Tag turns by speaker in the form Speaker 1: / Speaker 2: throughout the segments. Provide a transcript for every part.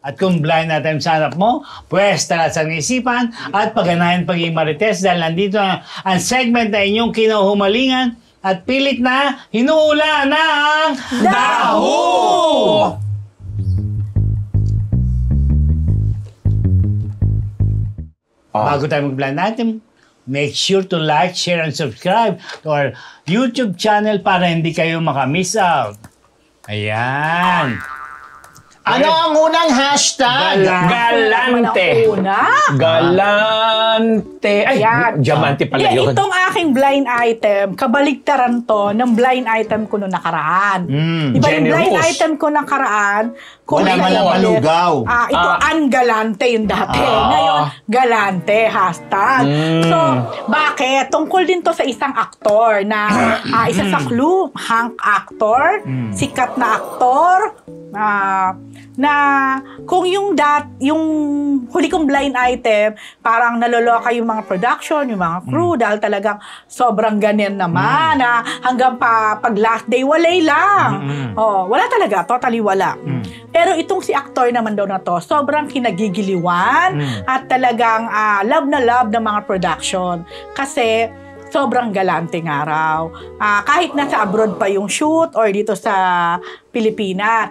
Speaker 1: At kung blind item sa hanap mo, pwes talasan ng isipan at pagganahan pagiging marites dahil nandito ang segment na inyong kinuhumalingan at pilit na hinuula ng Daho! Bago tayo mag-blind item, make sure to like, share, and subscribe to our YouTube channel para hindi kayo makamiss out. Ayan!
Speaker 2: Ano ang unang hashtag?
Speaker 3: Galante. Galante. Ay, diamante pala yun.
Speaker 4: Itong aking blind item, kabaligtaran to ng blind item ko noong nakaraan. Diba yung blind item ko nakaraan,
Speaker 2: wala malugaw.
Speaker 4: Ito ungalante yung dati. Ngayon, galante, hashtag. So, bakit? Tungkol din to sa isang aktor na isa sa clue, hunk actor, sikat na aktor, na kung yung huli kong blind item, parang naloloka yung mga production, yung mga crew, dahil talagang sobrang ganyan naman, na hanggang pag last day, walay lang. Wala talaga, totally wala. Pero itong si actor naman daw na to, sobrang kinagigiliwan at talagang love na love ng mga production. Kasi sobrang galante nga raw. Kahit nasa abroad pa yung shoot or dito sa Pilipinas,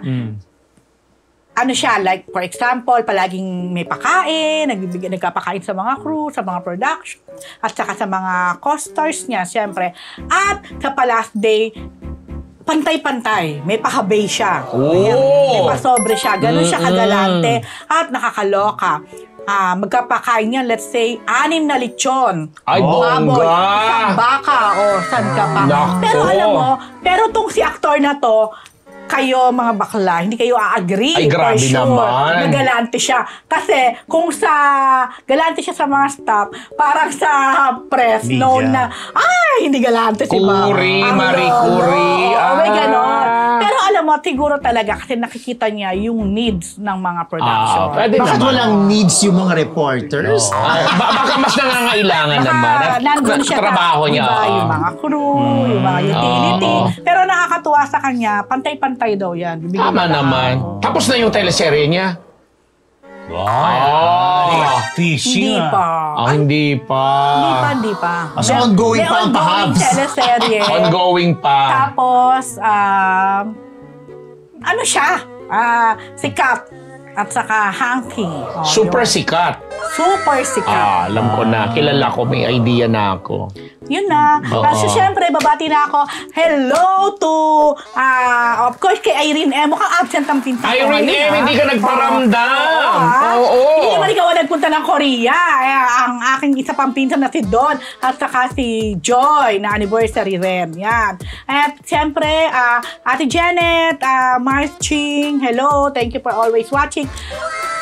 Speaker 4: ano siya, like for example, palaging may pakain, nagkapakain sa mga crew, sa mga production, at saka sa mga co-stars niya, siyempre. At sa last day, pantay-pantay, may pahabay siya. May pasobre siya, ganun siya kagalante at nakakaloka. Magkapakain niya, let's say, 6 na lechon.
Speaker 3: Ay, bongga!
Speaker 4: Isang baka, saan ka pa. Pero alam mo, pero tong si aktor na to, kayo mga bakla, hindi kayo a-agree.
Speaker 3: Ay, grabe naman.
Speaker 4: Nagalante siya. Kasi kung galante siya sa mga staff, parang sa press, known na, hindi galante si
Speaker 3: Marie Curie.
Speaker 4: May ganon. Pero alam mo, siguro talaga kasi nakikita niya yung needs ng mga production.
Speaker 2: Bakit walang needs yung mga reporters?
Speaker 3: Baka mas nangangailangan naman.
Speaker 4: Nandun siya
Speaker 3: trabaho niya.
Speaker 4: Diba, yung mga crew, yung mga utility. Pero nakakatuwa sa kanya, pantay-pantay daw yan.
Speaker 3: Tama naman. Tapos na yung teleserye niya.
Speaker 1: Fishing.
Speaker 4: Hindi pa.
Speaker 3: Hindi pa.
Speaker 2: So, ongoing pa ang pahabs.
Speaker 4: Teleserye.
Speaker 3: Ongoing pa.
Speaker 4: Tapos, ano siya? Sikat. At saka hunky.
Speaker 3: Super sikat.
Speaker 4: Super sikat.
Speaker 3: Alam ko na. Kilala ko. May idea na ako.
Speaker 4: Yun na. So, syempre, babati na ako. Hello to, of course, kay Irene M. Mukhang absent ang pinsan ko.
Speaker 3: Irene M, hindi ka nagparamdam.
Speaker 4: Hindi naman ikaw nagpunta ng Korea. Ang aking isa pang pinsan na si Don at saka si Joy na anniversary rin. Yan. At syempre, Ate Janet, Mars Ching, hello. Thank you for always watching.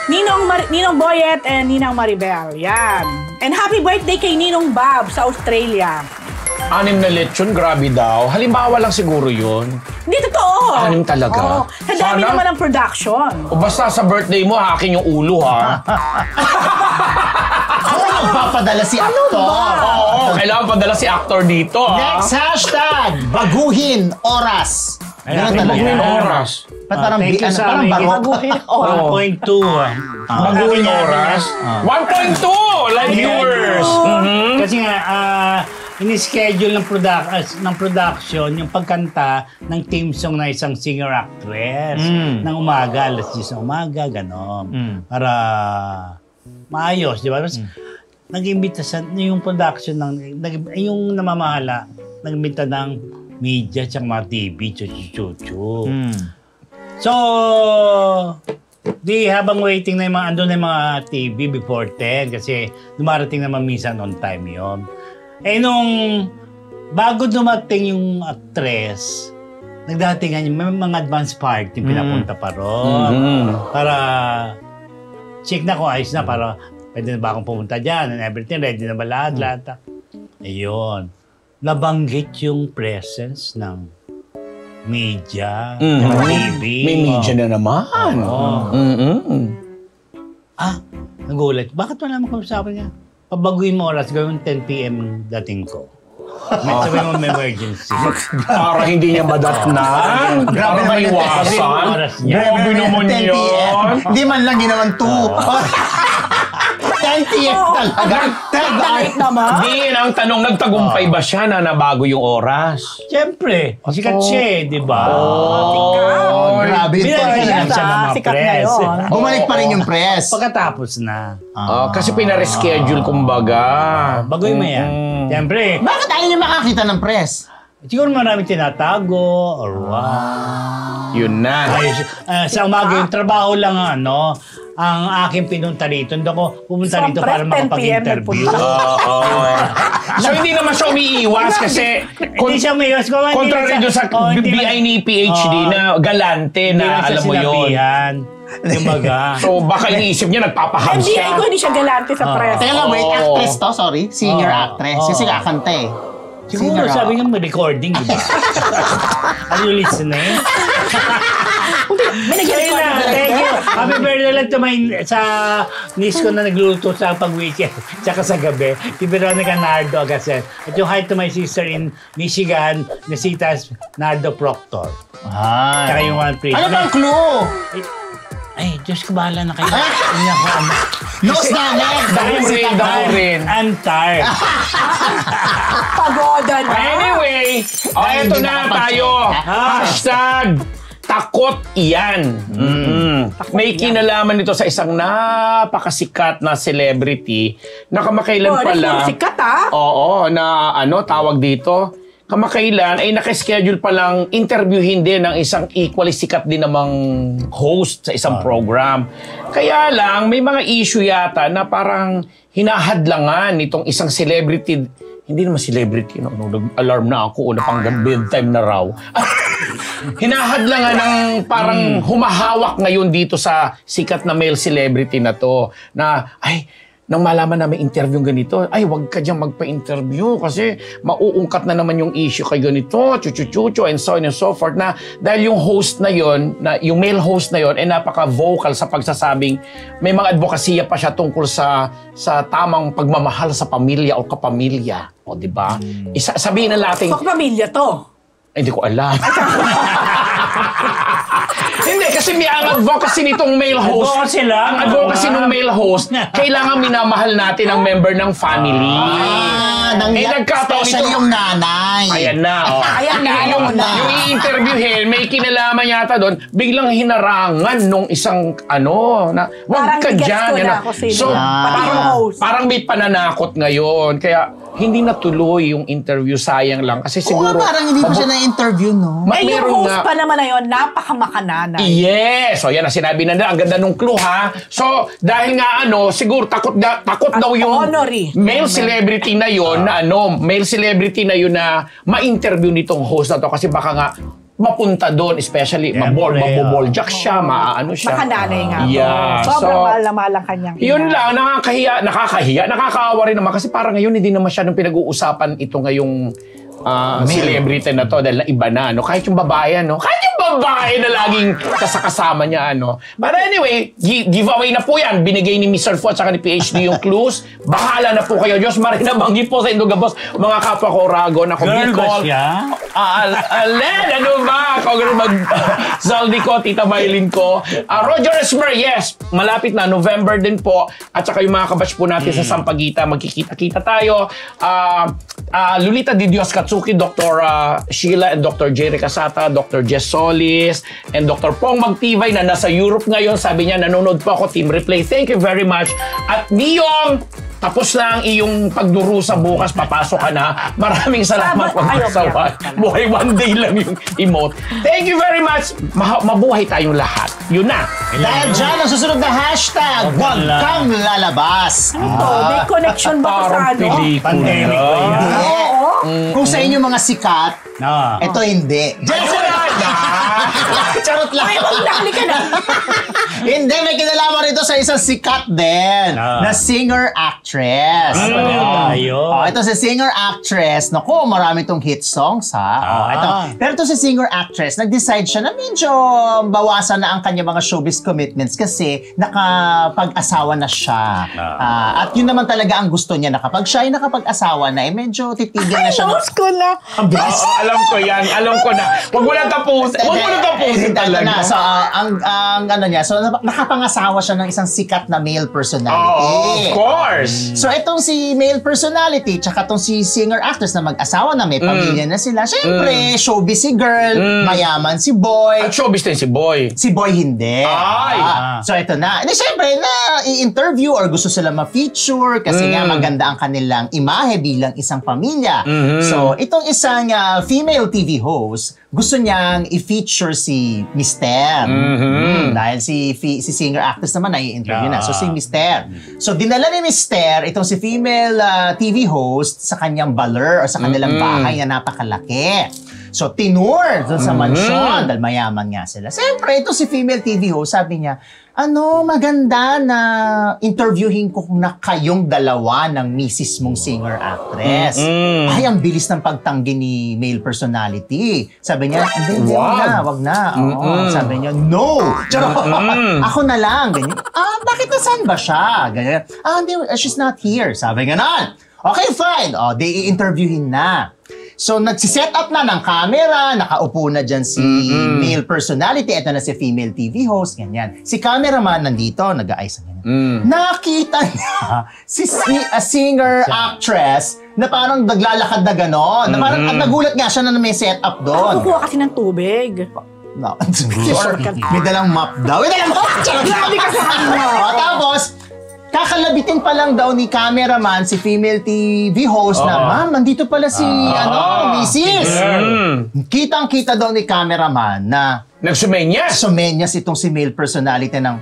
Speaker 4: Ninong Boyet and Ninang Maribel. Yan. And happy birthday kay Ninong Bob sa Australia.
Speaker 3: 6 na lechon, grabe daw. Halimbawa lang siguro yun.
Speaker 4: Hindi totoo.
Speaker 3: 6 talaga?
Speaker 4: Sa dami naman ang production.
Speaker 3: O basta sa birthday mo, hakin yung ulo, ha?
Speaker 2: Magpapadala si actor.
Speaker 3: Kailangan padala si actor dito, ha?
Speaker 2: Next hashtag, baguhin oras.
Speaker 3: Baguhin oras.
Speaker 2: Parang
Speaker 1: Baguhin 1.2.
Speaker 3: Baguhin oras? 1.2 live viewers.
Speaker 1: Kasi nga, ini-schedule ng production yung pagkanta ng theme song na isang singer-actress ng umaga, alas 10 ng umaga, gano'n. Para maayos, di ba? Nag-imbita yung production yung namamahala, nag-imbita ng media at mga TV, chuchu. So, habang waiting na yung mga, andun na yung mga TV before 10 kasi dumarating naman minsan on time yon. Bago dumating yung actress, nagdatingan yung mga advance party, pinapunta pa ron. Para check na kung ayos na, para pwede na ba akong pumunta dyan and everything, ready na ba lahat. Ayun. Nabanggit yung presence ng media, TV.
Speaker 3: May media na naman.
Speaker 1: Nagulat. Bakit wala mo kami sa akin niya? Pabaguhin mo oras, gawin 10 p.m. dating ko. Sabi mo may emergency.
Speaker 3: Para hindi niya madatnan. Para
Speaker 2: naman yung
Speaker 3: maiwasan.
Speaker 1: oras niya.
Speaker 3: Grabe naman
Speaker 2: 10 p.m.
Speaker 3: yun.
Speaker 2: Hindi man lang ginawan 2. 10 p.m. talaga.
Speaker 4: Kahit naman.
Speaker 3: Din, ang tanong, nagtagumpay ba siya na nabago yung oras?
Speaker 1: Siyempre, sikat siya eh, di ba?
Speaker 2: Oh, grabe ito.
Speaker 1: Binalikan siya ng mga
Speaker 4: Sikat na
Speaker 1: press.
Speaker 4: yun.
Speaker 2: Bumalik pa rin yung press.
Speaker 1: Pagkatapos na.
Speaker 3: Kasi pinareschedule, kumbaga.
Speaker 1: Bagoy mo yan. Siyempre,
Speaker 2: Bakit ayaw niya makakita ng press?
Speaker 1: siguro maraming tinatago or what.
Speaker 3: Yun na.
Speaker 1: Ay, sa umaga yung trabaho lang ang aking pinunta rito. Hindi ako pumunta rito para
Speaker 4: 10 PM
Speaker 1: makapag-interview.
Speaker 4: nagpunta.
Speaker 3: So, hindi naman siya umiiwas kasi
Speaker 1: Hindi siya may iwas.
Speaker 3: contrary doon sa BI ni PhD na galante na alam mo yun.
Speaker 1: Kumbaga.
Speaker 3: So, baka iniisip niya, nagpapaham
Speaker 4: Hindi,
Speaker 3: siya.
Speaker 4: ko hindi siya galante sa press.
Speaker 2: Teka lang, wait. Actress to, sorry. Senior
Speaker 1: Oo.
Speaker 2: actress.
Speaker 1: Oo.
Speaker 2: Kasi kakanta eh.
Speaker 1: Siguro
Speaker 2: Senior
Speaker 1: sabi nga may recording, di ba? Are you listening?
Speaker 4: May
Speaker 1: Ayun na, thank you. Happy birthday lang to sa niece ko na nagluluto sa pag-weekend tsaka sa gabi. Si Veronica Nardo Agasen. At yung hi to my sister in Michigan, na si Nardo Proctor. Tsaka yung one priest.
Speaker 2: Ano bang clue?
Speaker 1: Ay, Diyos ko, bahala na kayo. Hindi ako,
Speaker 2: Nose namin.
Speaker 3: Dahil rin.
Speaker 1: I'm tired.
Speaker 4: Pagoda na.
Speaker 3: Anyway, eto
Speaker 2: hindi
Speaker 3: na
Speaker 2: nakapag-check.
Speaker 3: tayo. Hashtag takot iyan. May kinalaman nito sa isang napakasikat na celebrity na kamakailan pala.
Speaker 4: Sikat
Speaker 3: Oo, na tawag dito. Kamakailan ay nakaschedule palang interviewin din ng isang equally sikat din namang host sa isang program. Kaya lang, may mga issue yata na parang hinahadlangan nitong isang celebrity. Hindi naman celebrity, nag-alarm na ako, una pang bedtime na raw. Hinahadlangan ng parang humahawak ngayon dito sa sikat na male celebrity na to. Na, nang malaman na may interview ganito, wag ka dyan magpa-interview kasi mauungkat na naman yung issue kay ganito, chuchu-chuchu, and so on and so forth, na dahil yung host na yon, yung male host na yon, napaka-vocal sa pagsasabing may mga advokasya pa siya tungkol sa tamang pagmamahal sa pamilya o kapamilya. O, di ba? Sabihin na natin,
Speaker 4: pamilya to.
Speaker 3: hindi ko alam. Hindi, kasi may ang advocacy nitong male host.
Speaker 1: Advocacy lang.
Speaker 3: Ang advocacy ng male host, kailangan minamahal natin ang member ng family. Nagkataon
Speaker 2: especially
Speaker 3: ito.
Speaker 2: yung nanay.
Speaker 3: Ayan na.
Speaker 4: Ayan na,
Speaker 3: yung,
Speaker 4: alam mo na.
Speaker 3: yung i-interviewin, may kinalaman yata doon, biglang hinarangan nung isang na wag
Speaker 4: Parang
Speaker 3: ka
Speaker 4: gets
Speaker 3: dyan.
Speaker 4: ko
Speaker 3: Yan
Speaker 4: na
Speaker 3: na.
Speaker 4: kung sino.
Speaker 3: So,
Speaker 4: Pati yung host.
Speaker 3: parang may pananakot ngayon. Kaya, hindi natuloy yung interview. Sayang lang. Kasi siguro...
Speaker 2: parang hindi pa siya na-interview, no?
Speaker 3: Ma-
Speaker 4: Yung
Speaker 3: meron
Speaker 4: host
Speaker 3: nga.
Speaker 4: pa naman na yun, napakamakananay.
Speaker 3: Yes! So yan ang sinabi na nila. Ang ganda nung clue, ha? So, dahil nga siguro takot daw yung
Speaker 4: honorary.
Speaker 3: male celebrity na yon na male celebrity na yun na ma-interview nitong host na to kasi baka nga mapunta doon, especially maboboljak siya, maaano siya.
Speaker 4: Makananay nga.
Speaker 3: Yeah.
Speaker 4: Sobrang mahal na mahal ang kanyang ina.
Speaker 3: Yun lang, nakakahiya, nakakaawa rin naman kasi parang ngayon hindi na masyadong pinag-uusapan ito ngayong celebrity na to dahil na iba na, kahit yung babae, kahit yung babae na laging kasama niya, But anyway, giveaway na po yan. Binigay ni Mr. Fu at saka ni PhD yung clues. Bahala na po kayo. Diyos Marina Banggi po sa Indogabos. Mga kapwa ko, Ragon, ako,
Speaker 1: Girl ba
Speaker 3: Bicol.
Speaker 1: siya?
Speaker 3: Alen, ano ba? Zaldi ko, Tita Maylin ko. Roger Esmer, yes. Malapit na, November din po. At saka yung mga kabatch po natin sa Sampaguita, magkikita-kita tayo. Lolita Di Dios Katsuki, Dr. Sheila and Dr. Jerry Casata, Dr. Jess Solis, and Dr. Pong Magtibay na nasa Europe ngayon. Sabi niya, nanonood po ako, Team Replay. Thank you very much. At Niyong, tapos na ang iyong pagdurusa bukas, papasok ka na. Maraming salamat po sa buhay. One day lang yung emote. Thank you very much. Mabuhay tayong lahat. Yun na.
Speaker 2: Dahil dyan, ang susunod na hashtag, wag kang lalabas.
Speaker 4: May connection ba ko sa
Speaker 3: Parang pelikula.
Speaker 1: Pandemic ba yan?
Speaker 2: Kung sa inyo mga sikat,
Speaker 1: No.
Speaker 2: ito hindi.
Speaker 3: Wala na.
Speaker 2: Charot lang.
Speaker 4: Ay, magdali ka na.
Speaker 2: Hindi, may kinalaman rito sa isang sikat din na singer-actress. Ito si singer-actress. Naku, marami tong hit songs ha. Pero ito si singer-actress, nag-decide siya na medyo bawasan na ang kanya mga showbiz commitments kasi nakapag-asawa na siya. At yun naman talaga ang gusto niya na kapag siya ay nakapag-asawa na, medyo titigil na siya.
Speaker 4: Nose ko na.
Speaker 3: Alam ko yan. Alam ko na. Huwag mo lang tapusin talaga.
Speaker 2: So, ang ano niya, so nakapangasawa siya ng isang sikat na male personality.
Speaker 3: Of course!
Speaker 2: So, itong si male personality, tsaka itong si singer-actress na mag-asawa na, may pamilya na sila. Siyempre, showbiz si girl, mayaman si boy.
Speaker 3: At showbiz din si boy.
Speaker 2: Si boy hindi.
Speaker 3: Ay!
Speaker 2: So, ito na. Hindi, siyempre, na i-interview or gusto sila ma-feature kasi nga maganda ang kanilang imahe bilang isang pamilya. So, itong isang female TV host, gusto niyang i-feature si Mister. Dahil si singer-actress naman na-i-interview na. So, si Mister. So, dinala ni Mister itong si female TV host sa kanyang baler o sa kanilang bahay na napakalaki. So, tinur doon sa mansyon dahil mayaman nga sila. Siyempre, ito si female TV host, sabi niya, maganda na interviewin ko na kayong dalawa ng misis mong singer-actress. Ay, ang bilis ng pagtanggi ni male personality. Sabi niya, hindi, wag na. Sabi niya, no! Ako na lang. Ganyan. Bakit nasaan ba siya? Ganyan. Hindi, she's not here. Sabi nga na. Okay, fine. They i-interviewin na. So, nagsiset up na ng camera, nakaupo na dyan si male personality, ito na si female TV host, ganyan. Si cameraman nandito, nag-aayos na ganyan. Nakita niya si singer-actress na parang naglalakad na gano'n, na parang nagulat nga siya na may set up doon.
Speaker 4: Kukuha kasi ng tubig.
Speaker 2: No. May dalang map daw. May dalang map!
Speaker 4: Grabe ka sa kanya.
Speaker 2: Tapos, kakalabitin pa lang daw ni cameraman si female TV host na, ma'am, nandito pala si Mrs. Kitang-kita daw ni cameraman na nagsumenyas itong si male personality ng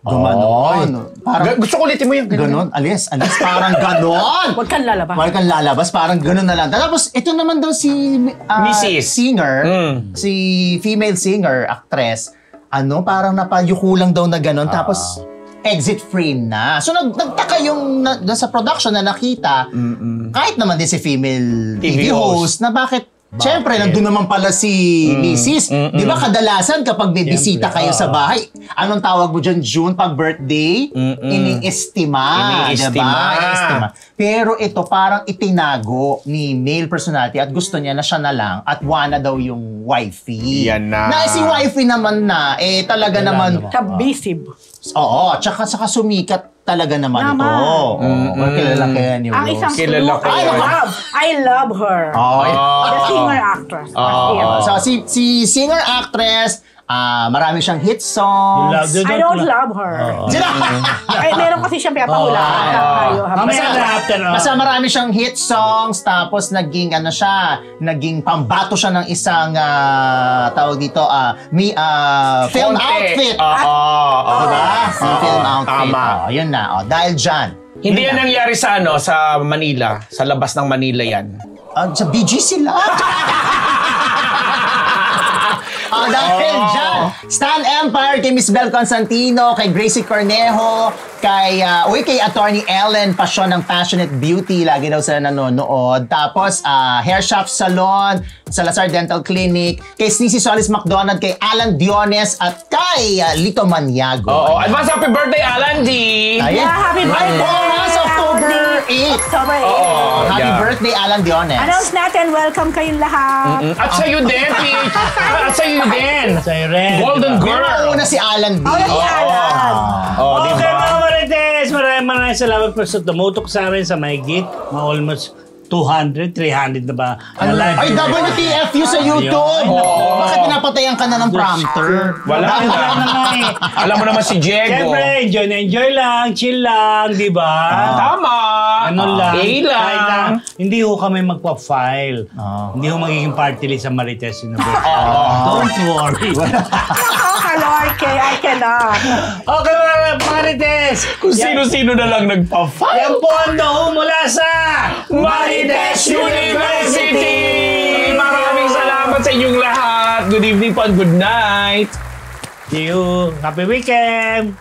Speaker 2: gumanon.
Speaker 3: Gusto ko ulitin mo yung
Speaker 2: ganon. Alis. Parang ganon.
Speaker 4: Huwag kang lalabas.
Speaker 2: Huwag kang lalabas. Parang ganon na lang. Tapos, ito naman daw si
Speaker 3: Mrs.
Speaker 2: singer, si female singer, actress, parang napayuko lang daw na ganon. Tapos, exit frame na. So, nagtaka yung sa production na nakita, kahit naman din si female TV host, na bakit siyempre, nandun naman pala si Mrs. Di ba kadalasan kapag may bisita kayo sa bahay, anong tawag mo dyan, June, pag birthday? Iniestima. Diba? Pero ito parang itinago ni male personality at gusto niya na siya na lang at wana daw yung wifey.
Speaker 3: Yan na.
Speaker 2: Na si wifey naman na, talaga naman.
Speaker 4: Kabisib.
Speaker 2: Oo, tsaka sumikat talaga naman ito. Kilala kaya ni Rose.
Speaker 4: Ang isang
Speaker 3: Kilala ko.
Speaker 4: I love her. The singer-actress.
Speaker 2: So, si singer-actress, marami siyang hit songs.
Speaker 4: I don't love her. Ay, meron kasi siyang pinapahulakan tayo.
Speaker 2: Basta marami siyang hit songs, tapos naging pambato siya ng isang tawag dito, film outfit. Diba? Film outfit. Yun na. Dahil dyan.
Speaker 3: Hindi yan nangyari sa sa Manila. Sa labas ng Manila yan.
Speaker 2: Sa BGC lang. Dahil dyan, Stan Empire kay Miss Bel Constantino, kay Gracie Cornejo, kay Attorney Ellen Passion ng Passionate Beauty, lagi daw sila nanonood. Tapos, Hair Shop Salon, Salazar Dental Clinic, kay Sneezy Solis McDonald, kay Alan Diones, at kay Lito Maniago.
Speaker 3: Advance happy birthday, Alan D!
Speaker 4: Happy birthday!
Speaker 2: October 8.
Speaker 4: October 8.
Speaker 2: Happy birthday, Alan Diones.
Speaker 4: Announce natin, welcome kayong lahat.
Speaker 3: At sa'yo din, Peach. At sa'yo din.
Speaker 1: Sa'yo rin.
Speaker 3: Golden Girl.
Speaker 2: Una si Alan D.
Speaker 4: Si Alan.
Speaker 1: Okay, mga Marites, maraming salamat po sa tumutok sa amin sa mahigit. Almost 200, 300 na ba?
Speaker 2: Ay, WTFU sa YouTube! Bakit pinapatayan ka na ng prompter?
Speaker 3: Wala na. Alam mo naman si Diego.
Speaker 1: Siyempre, enjoy lang, chill lang, di ba?
Speaker 3: Tama.
Speaker 1: Ano lang.
Speaker 3: Lang.
Speaker 1: Hindi ho kami magpa-file. Hindi ho magiging party list sa Marites University. Don't worry.
Speaker 4: Lord, I cannot.
Speaker 1: Okay, mga Marites.
Speaker 3: Kung sino-sino na lang nagpa-file.
Speaker 1: Yan po ang daho mula sa
Speaker 3: Marites University! Maraming salamat sa inyong lahat. Good evening po and good night.
Speaker 1: See you. Happy weekend!